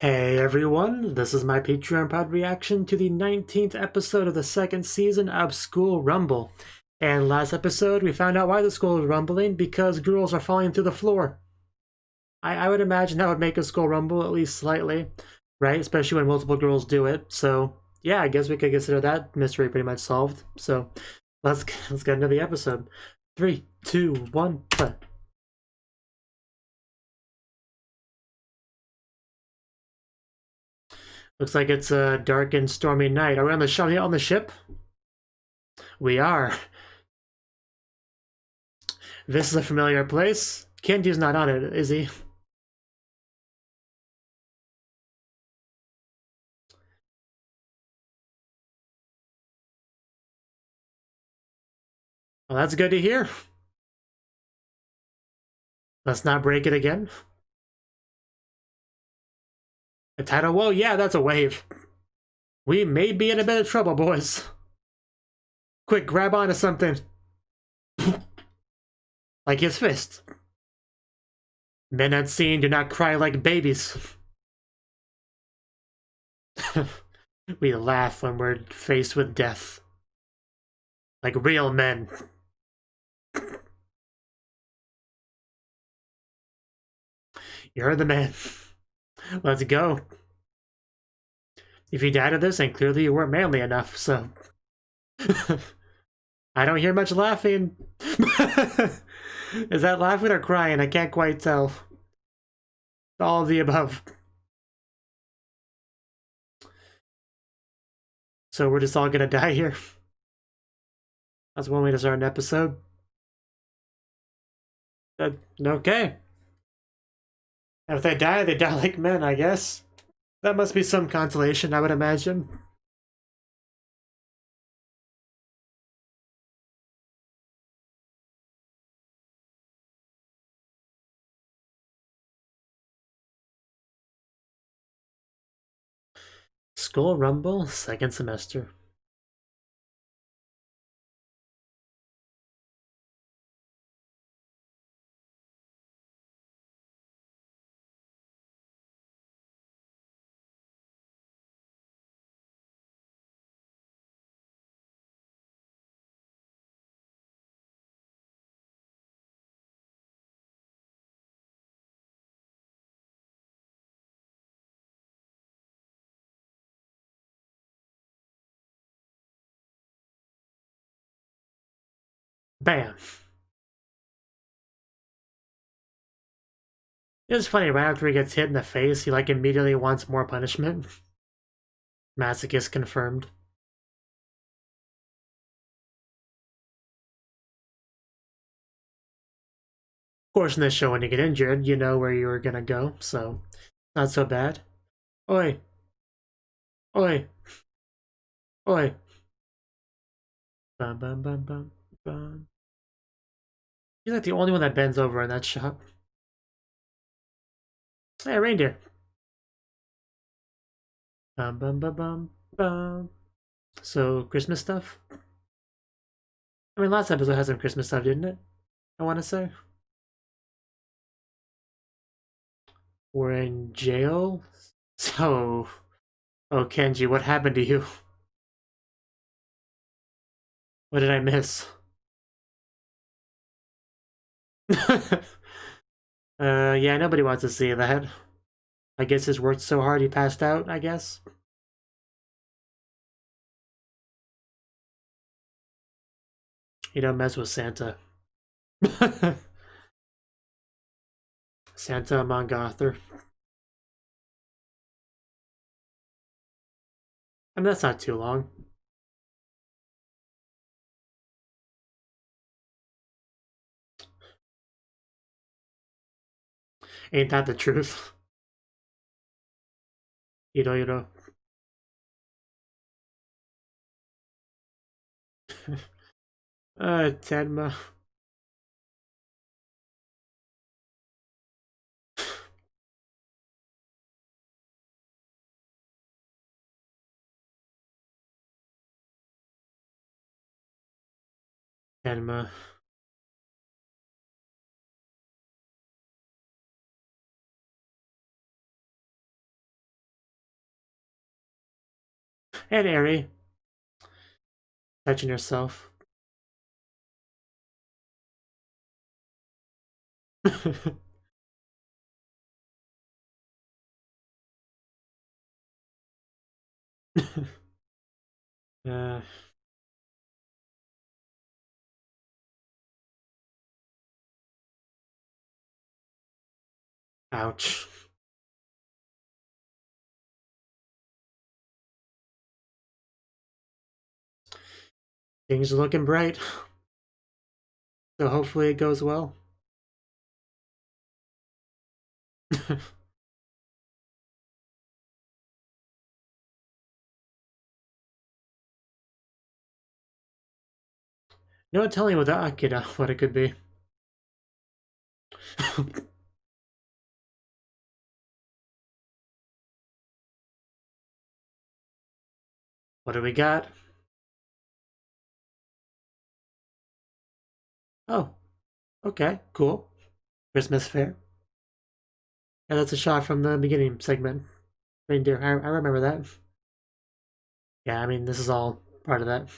Hey everyone, this is my Patreon pod reaction to the 19th episode of the second season of School Rumble. And last episode, we found out why the school is rumbling, because girls are falling through the floor. I would imagine that would make a school rumble, at least slightly, right? Especially when multiple girls do it. So, yeah, I guess we could consider that mystery pretty much solved. So, let's get into the episode. 3, 2, 1, play. Looks like it's a dark and stormy night. Are we on the ship? We are. This is a familiar place. Kenji's not on it, is he? Well, that's good to hear. Let's not break it again. A tidal whoa, yeah, that's a wave. We may be in a bit of trouble, boys. Quick, grab onto something. Like his fist. Men at sea do not cry like babies. We laugh when we're faced with death. Like real men. You're the man. Let's go. If you died of this, then clearly you weren't manly enough, so... I don't hear much laughing. Is that laughing or crying? I can't quite tell. All of the above. So we're just all gonna die here. That's one way to start an episode. Okay. If they die like men, I guess. That must be some consolation, I would imagine. School Rumble, second semester. Bam. It's funny, right after he gets hit in the face, he like immediately wants more punishment. Masochist confirmed. Of course, in this show, when you get injured, you know where you're gonna go, so not so bad. Oi. Oi. Oi. Bum bum bum bum bum. He's like the only one that bends over in that shop. Hey, reindeer. Bum bum bum bum bum. So, Christmas stuff? I mean, last episode had some Christmas stuff, didn't it? I want to say. We're in jail? So... Oh, Kenji, what happened to you? What did I miss? Yeah, nobody wants to see that. I guess he's worked so hard he passed out, I guess. You don't mess with Santa. Santa among Arthur. I mean, that's not too long. Ain't that the truth? You know. Tenma. Tenma. And Eri. Touching herself. uh, ouch. Things are looking bright. So hopefully it goes well. No telling with the Akira what it could be. What do we got? Oh, okay, cool. Christmas fair. Yeah, that's a shot from the beginning segment. Reindeer, I remember that. Yeah, I mean, this is all part of that.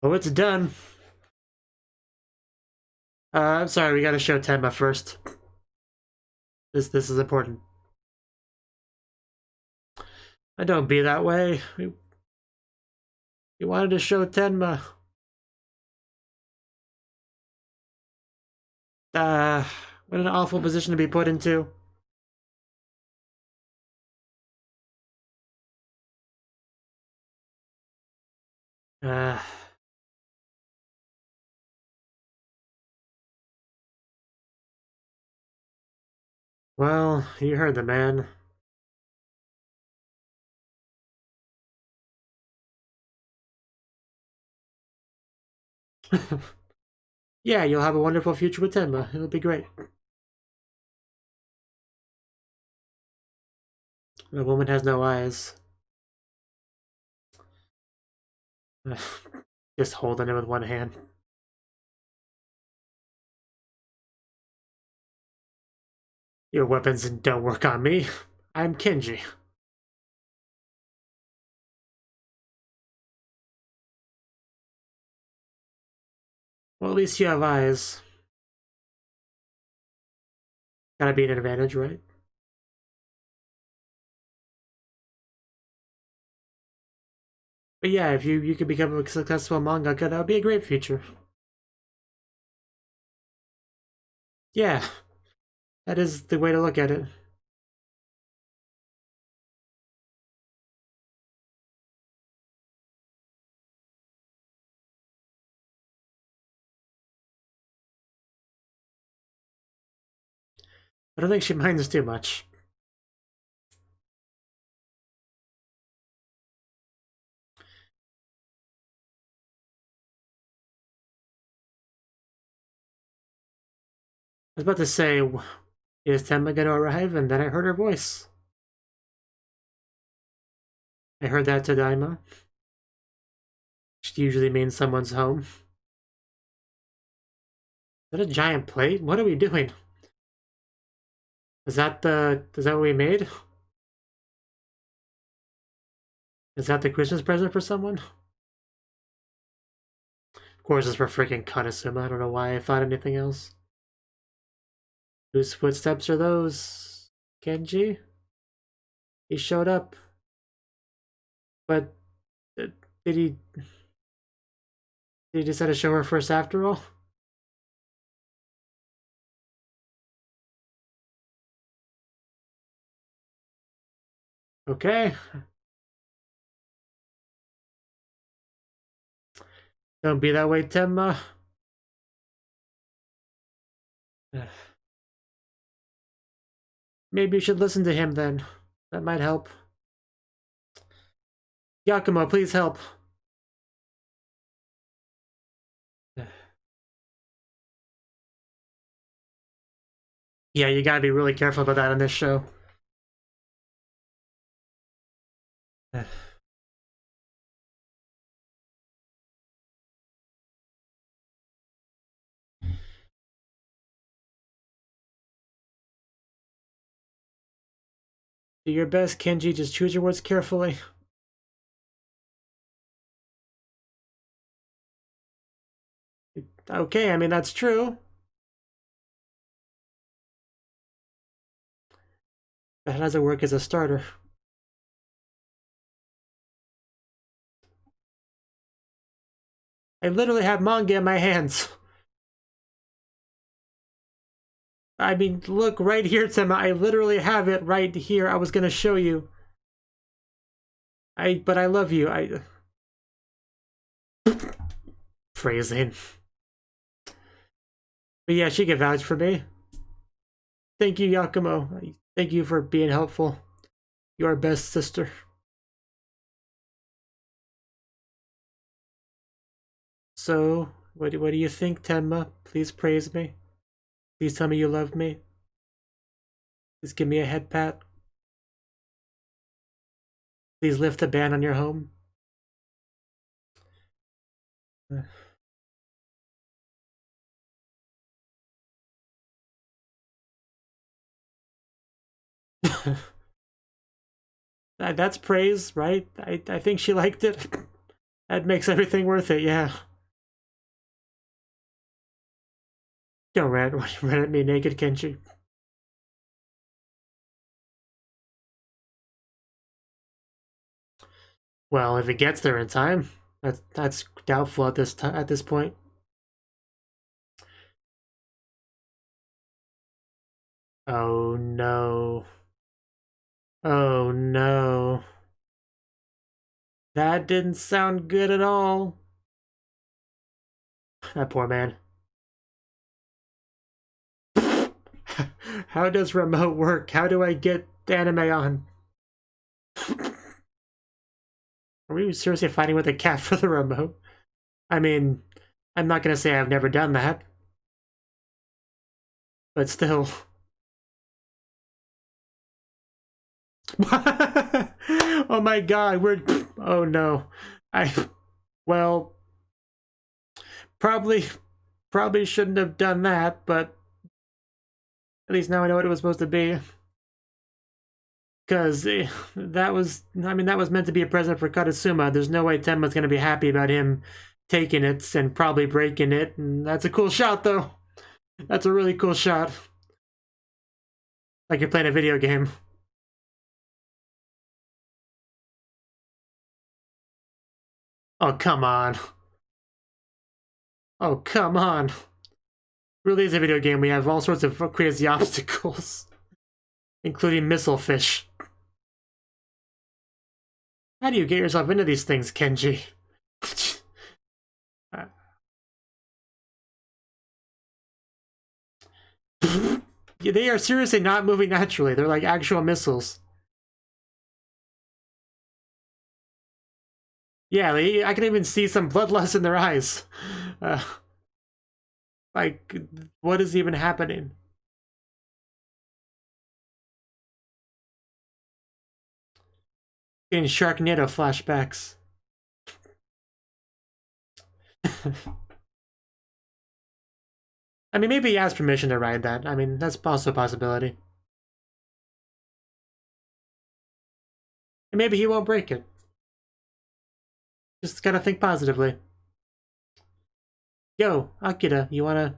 Oh, it's done. I'm sorry, we gotta show Tenma first. This is important. Don't be that way. We wanted to show Tenma. What an awful position to be put into. Well, you heard the man. Yeah, you'll have a wonderful future with Tenma. It'll be great. The woman has no eyes. Just holding it with one hand. Your weapons don't work on me. I'm Kenji. Well, at least you have eyes. Gotta be an advantage, right? But yeah, if you could become a successful mangaka, that would be a great future. Yeah, that is the way to look at it. I don't think she minds too much. I was about to say, is Tenma gonna arrive? And then I heard her voice. I heard that Tadaima. Which usually means someone's home. Is that a giant plate? What are we doing? Is that what we made? Is that the Christmas present for someone? Of course it's for freaking Kanasuma. I don't know why I thought anything else. Whose footsteps are those? Kenji? He showed up. But did he decide to show her first after all? Okay. Don't be that way, Tenma. Maybe you should listen to him then. That might help. Yakumo, please help. Yeah, you gotta be really careful about that on this show. Do your best, Kenji. Just choose your words carefully. Okay, I mean, that's true. But how does it work as a starter? I literally have manga in my hands. I mean, look right here, Tema. I literally have it right here. I was gonna show you. But I love you. Phrasing. But yeah, she can vouch for me. Thank you, Yakumo. Thank you for being helpful. You're our best sister. So, what do you think, Tenma? Please praise me. Please tell me you love me. Please give me a head pat. Please lift a ban on your home. That's praise, right? I think she liked it. That makes everything worth it, yeah. Don't rant at me naked, Kenji. Well, if it gets there in time, that's doubtful at this point. Oh no. Oh no. That didn't sound good at all. That poor man. How does remote work? How do I get the anime on? Are we seriously fighting with a cat for the remote? I mean, I'm not gonna say I've never done that. But still. Oh my god, oh no. Well, probably shouldn't have done that, but at least now I know what it was supposed to be. Because that was meant to be a present for Karasuma. There's no way Tenma's gonna be happy about him taking it and probably breaking it. And that's a cool shot, though. That's a really cool shot. Like you're playing a video game. Oh, come on. Oh, come on. Really is a video game. We have all sorts of crazy obstacles. Including missile fish. How do you get yourself into these things, Kenji? They are seriously not moving naturally. They're like actual missiles. Yeah, I can even see some bloodlust in their eyes. Like, what is even happening? Getting Sharknado flashbacks. I mean, maybe he asked permission to ride that. I mean, that's also a possibility. And maybe he won't break it. Just gotta think positively. Yo, Akira, you wanna...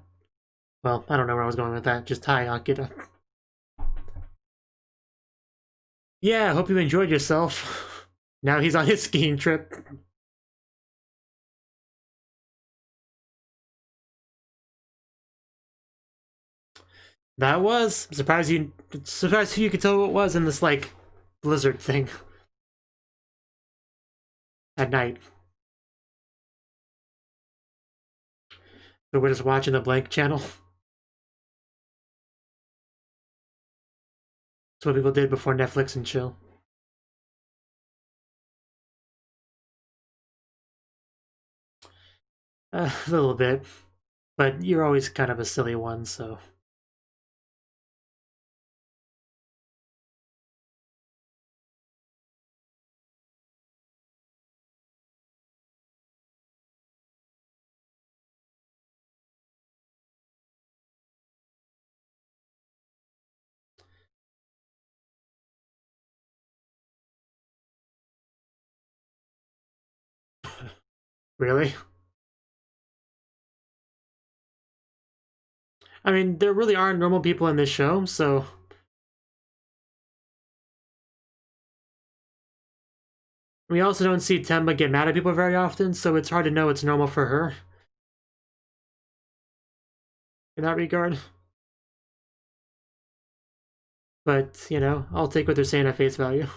Well, I don't know where I was going with that. Just hi, Akira. Yeah, hope you enjoyed yourself. Now he's on his skiing trip. That was... I'm surprised you could tell what it was in this, like, blizzard thing. At night. So we're just watching the blank channel. That's what people did before Netflix and chill. A little bit. But you're always kind of a silly one, so... Really? I mean, there really aren't normal people in this show, so... We also don't see Tenma get mad at people very often, so it's hard to know what's normal for her. In that regard. But, you know, I'll take what they're saying at face value.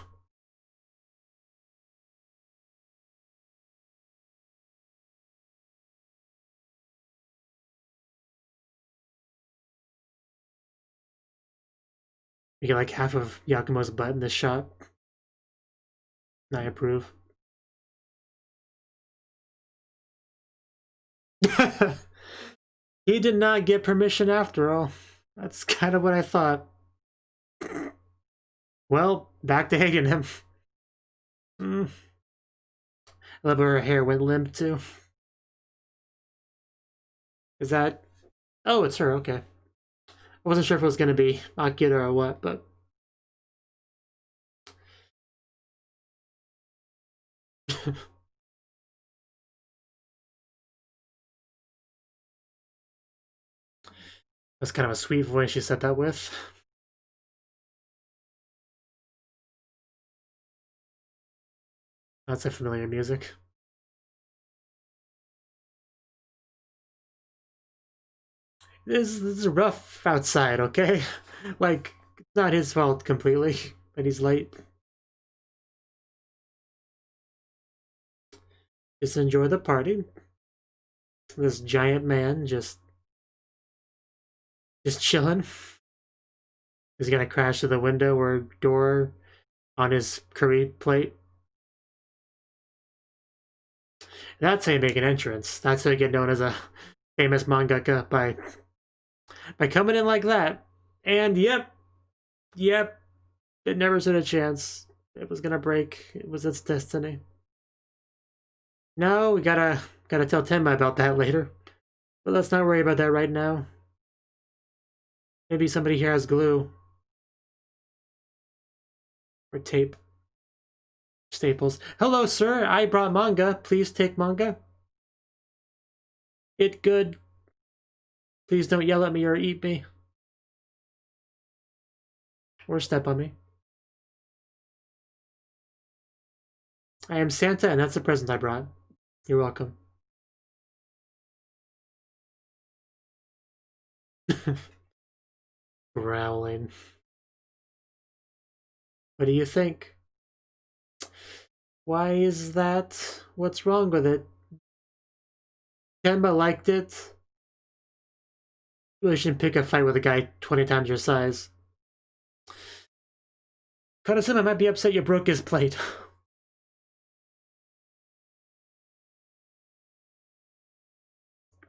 You get like half of Yakumo's butt in this shot. I approve. He did not get permission after all. That's kind of what I thought. Well, back to hating him. I love how her hair went limp too. Is that... Oh, it's her, okay. I wasn't sure if it was going to be Akira or what, but... That's kind of a sweet voice she said that with. That's a familiar music. This is rough outside, okay? Like, it's not his fault completely that he's late. Just enjoy the party. This giant man just chilling. He's gonna crash through the window or door on his curry plate. That's how you make an entrance. That's how you get known as a famous mangaka, by coming in like that. And yep, it never stood a chance. It was gonna break. It was its destiny. No, we gotta tell Tenma about that later. But let's not worry about that right now. Maybe somebody here has glue. Or tape. Staples. Hello, sir. I brought manga. Please take manga. It good. Please don't yell at me or eat me. Or step on me. I am Santa, and that's the present I brought. You're welcome. Growling. What do you think? Why is that? What's wrong with it? Tenma liked it. You really shouldn't pick a fight with a guy 20 times your size. Karasuma might be upset you broke his plate.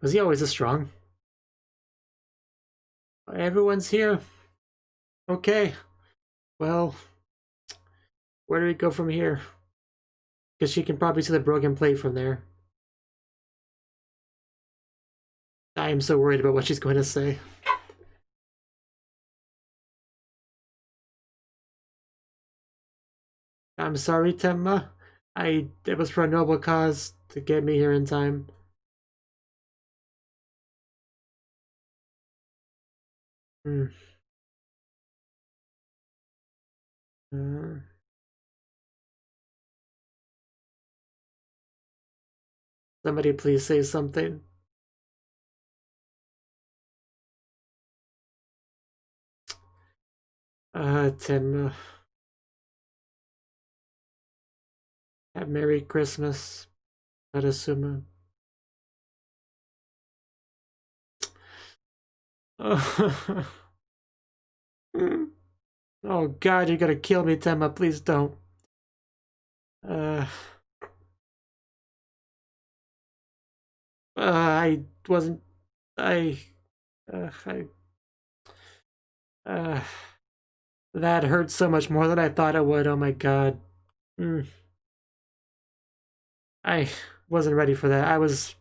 Was he always this strong? Everyone's here. Okay. Well, where do we go from here? Because she can probably see the broken plate from there. I am so worried about what she's going to say. I'm sorry, Tenma. It was for a noble cause to get me here in time. Somebody please say something. Tenma. Have Merry Christmas, Karasuma. Oh God, you're gonna kill me, Tenma. Please don't. I wasn't. I. That hurt so much more than I thought it would. Oh my God. I wasn't ready for that. I was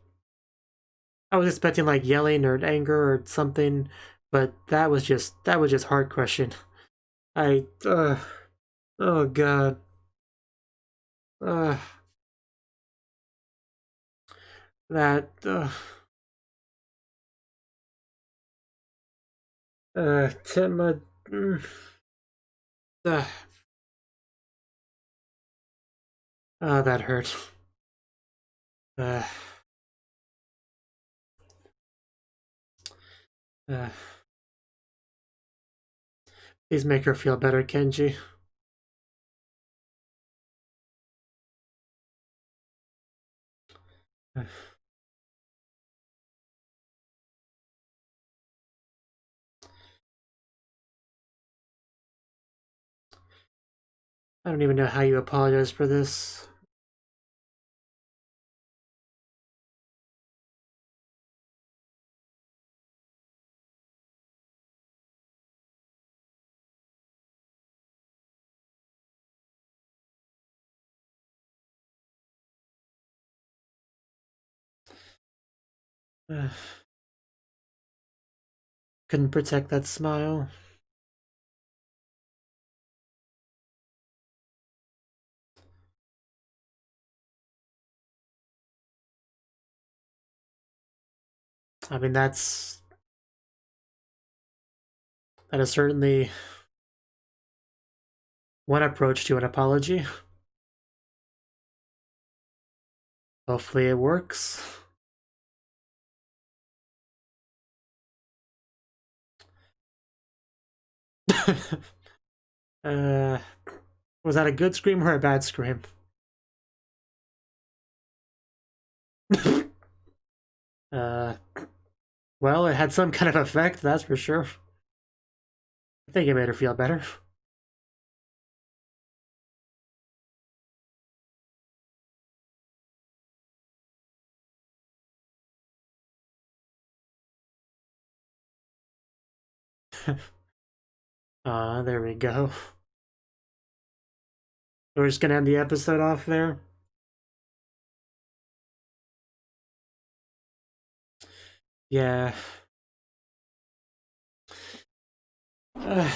expecting like yelling or anger or something, but that was just heart crushing. Oh God. That Timma. Oh, that hurt. Please make her feel better, Kenji. I don't even know how you apologize for this. Couldn't protect that smile. I mean, that is certainly one approach to an apology. Hopefully it works. Was that a good scream or a bad scream? Well, it had some kind of effect, that's for sure. I think it made her feel better. There we go. We're just gonna end the episode off there. Yeah. We're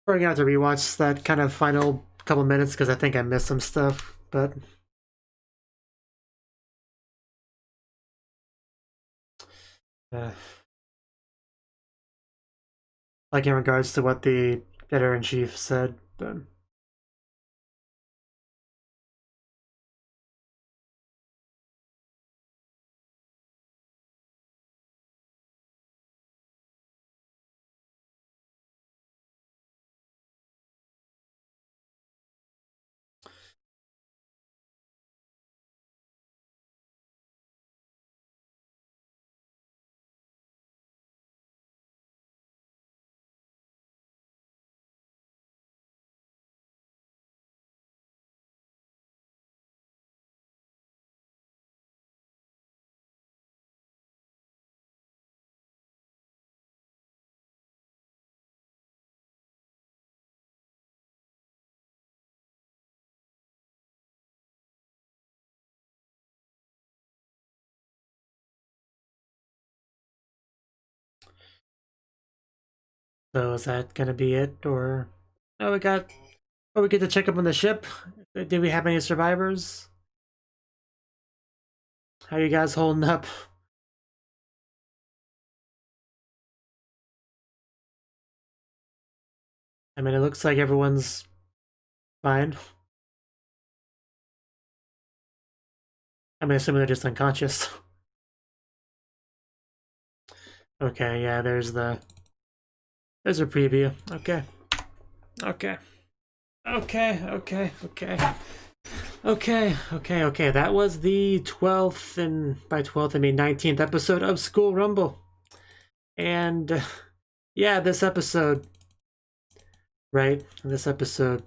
gonna have to rewatch that kind of final couple minutes because I think I missed some stuff, but like in regards to what the editor-in-chief said, but so is that gonna be it, or we get to check up on the ship? Did we have any survivors? How you guys holding up? I mean, it looks like everyone's fine. I mean, assuming they're just unconscious. Okay, yeah, there's a preview. Okay. Okay. That was the 12th, and by 12th I mean 19th episode of School Rumble. And yeah, this episode, right? This episode.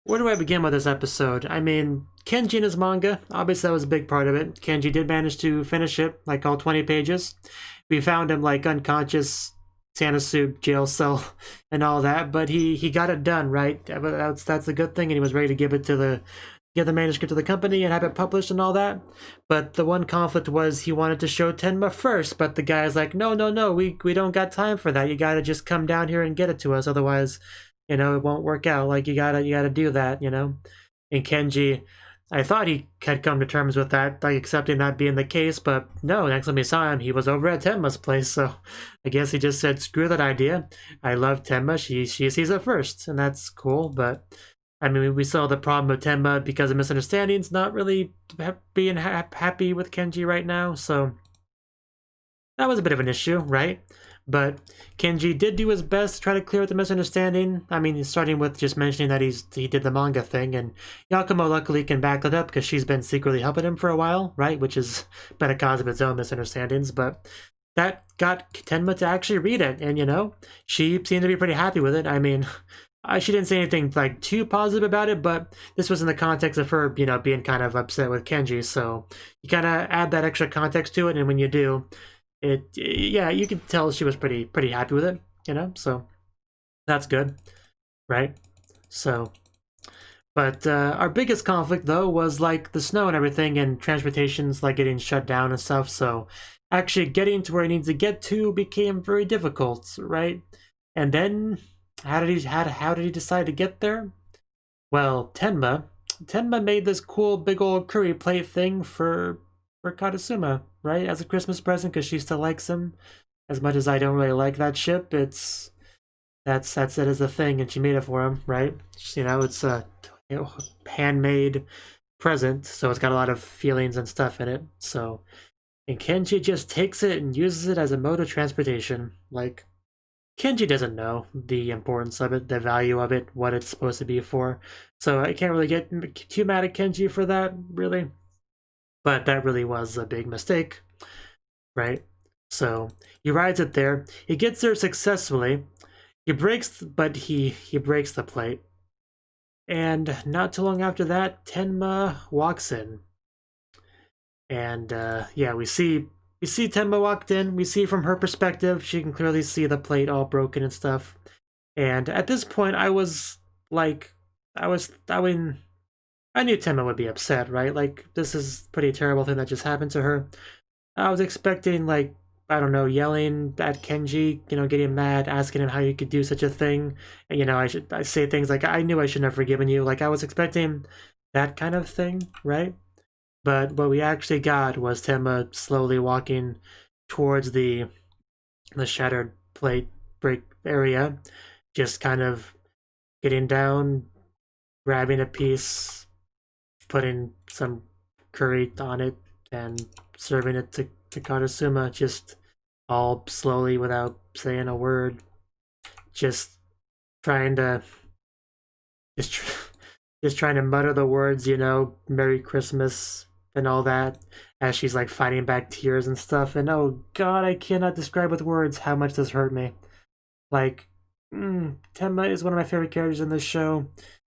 Where do I begin with this episode? I mean, Kenji and his manga, obviously that was a big part of it. Kenji did manage to finish it, like all 20 pages. We found him like unconscious, Santa suit, jail cell, and all that, but he got it done, right? That's a good thing, and he was ready to give the manuscript to the company and have it published and all that. But the one conflict was he wanted to show Tenma first, but the guy's like, no, we don't got time for that. You gotta just come down here and get it to us, otherwise, it won't work out. Like, you gotta do that, And Kenji I thought he had come to terms with that, like accepting that being the case, but no, next time we saw him, he was over at Tenma's place, so I guess he just said, screw that idea. I love Tenma, she sees it first, and that's cool, but I mean, we saw the problem with Tenma because of misunderstandings, not really being happy with Kenji right now, so that was a bit of an issue, right? But Kenji did do his best to try to clear up the misunderstanding. I mean, starting with just mentioning that he did the manga thing, and Yakumo luckily can back it up because she's been secretly helping him for a while, right? Which has been a cause of its own misunderstandings, but that got Tenma to actually read it, and you know, she seemed to be pretty happy with it. I mean, she didn't say anything like too positive about it, but this was in the context of her, you know, being kind of upset with Kenji, so you kind of add that extra context to it, and when you do, yeah, you can tell she was pretty happy with it, you know, so that's good, right? So, but our biggest conflict though was like the snow and everything, and transportation's like getting shut down and stuff, so actually getting to where he needs to get to became very difficult, right? And then how did he decide to get there? Well, Tenma made this cool big old curry plate thing for Katasuma, right, as a Christmas present, because she still likes him. As much as I don't really like that ship, that's it as a thing, and she made it for him, right? You know, it's a handmade present, so it's got a lot of feelings and stuff in it. So, and Kenji just takes it and uses it as a mode of transportation. Like, Kenji doesn't know the importance of it, the value of it, what it's supposed to be for. So I can't really get too mad at Kenji for that, really. But that really was a big mistake, right? So he rides it there. He gets there successfully. He breaks the plate. And not too long after that, Tenma walks in. And yeah, we see Tenma walked in. We see from her perspective, she can clearly see the plate all broken and stuff. And at this point, I was like, I knew Tenma would be upset, right? Like, this is a pretty terrible thing that just happened to her. I was expecting, like, I don't know, yelling at Kenji, you know, getting mad, asking him how you could do such a thing. And, you know, I say things like, I knew I shouldn't have forgiven you. Like, I was expecting that kind of thing, right? But what we actually got was Tenma slowly walking towards the shattered plate break area, just kind of getting down, grabbing a piece, putting some curry on it, and serving it to Katasuma, just all slowly without saying a word, just trying to mutter the words, you know, Merry Christmas and all that, as she's like fighting back tears and stuff. And oh god, I cannot describe with words how much this hurt me. Like, Tenma is one of my favorite characters in this show.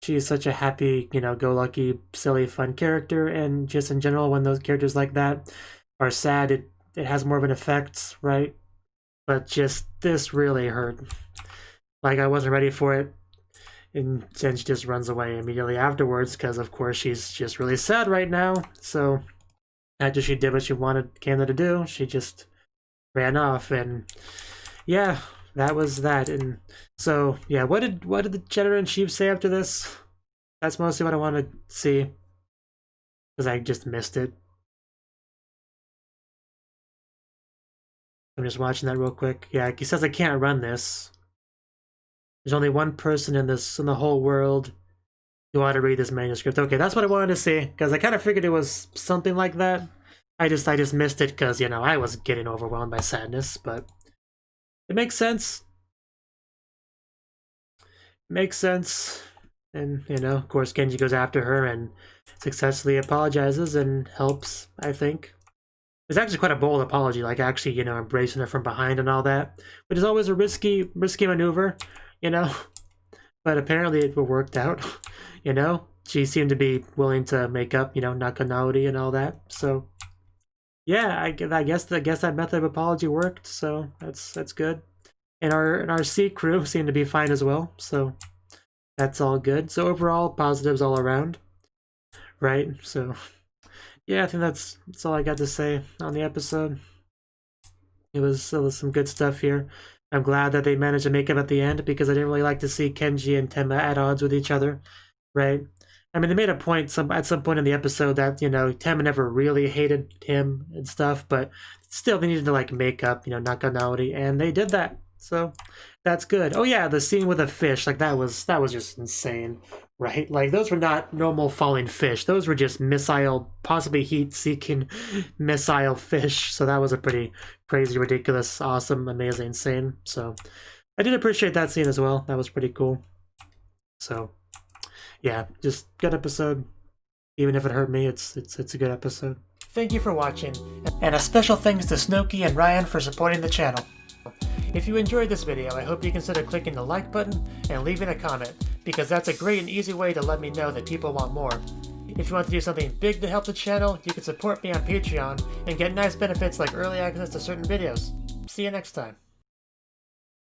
She is such a happy, you know, go-lucky, silly, fun character, and just in general, when those characters like that are sad, it has more of an effect, right? But just, this really hurt. Like, I wasn't ready for it, and then she just runs away immediately afterwards, because of course she's just really sad right now, so after she did what she wanted Canada to do, she just ran off, and yeah, that was that. And so yeah, what did the General-in-Chief say after this? That's mostly what I want to see, because I just missed it. I'm just watching that real quick. Yeah, he says I can't run this. There's only one person in the whole world who ought to read this manuscript. Okay, that's what I wanted to see, because I kind of figured it was something like that. I just missed it because, you know, I was getting overwhelmed by sadness, but it makes sense. It makes sense. And, you know, of course, Kenji goes after her and successfully apologizes and helps, I think. It's actually quite a bold apology, like actually, you know, embracing her from behind and all that, which is always a risky maneuver, you know. But apparently it worked out, you know. She seemed to be willing to make up, you know, Nakanori and all that. So, yeah, I guess that method of apology worked. So that's good. And our C crew seemed to be fine as well. So that's all good. So overall, positives all around, right? So yeah, I think that's all I got to say on the episode. It was some good stuff here. I'm glad that they managed to make up at the end, because I didn't really like to see Kenji and Tenma at odds with each other, right? I mean, they made a point at some point in the episode that, you know, Tama never really hated him and stuff, but still they needed to, like, make up, you know, Nakanori, and they did that. So that's good. Oh yeah, the scene with the fish, like, that was just insane, right? Like, those were not normal falling fish. Those were just missile, possibly heat-seeking missile fish. So that was a pretty crazy, ridiculous, awesome, amazing scene. So I did appreciate that scene as well. That was pretty cool. So yeah, just good episode. Even if it hurt me, it's a good episode. Thank you for watching, and a special thanks to Cnouki and Ryan for supporting the channel. If you enjoyed this video, I hope you consider clicking the like button and leaving a comment, because that's a great and easy way to let me know that people want more. If you want to do something big to help the channel, you can support me on Patreon and get nice benefits like early access to certain videos. See you next time.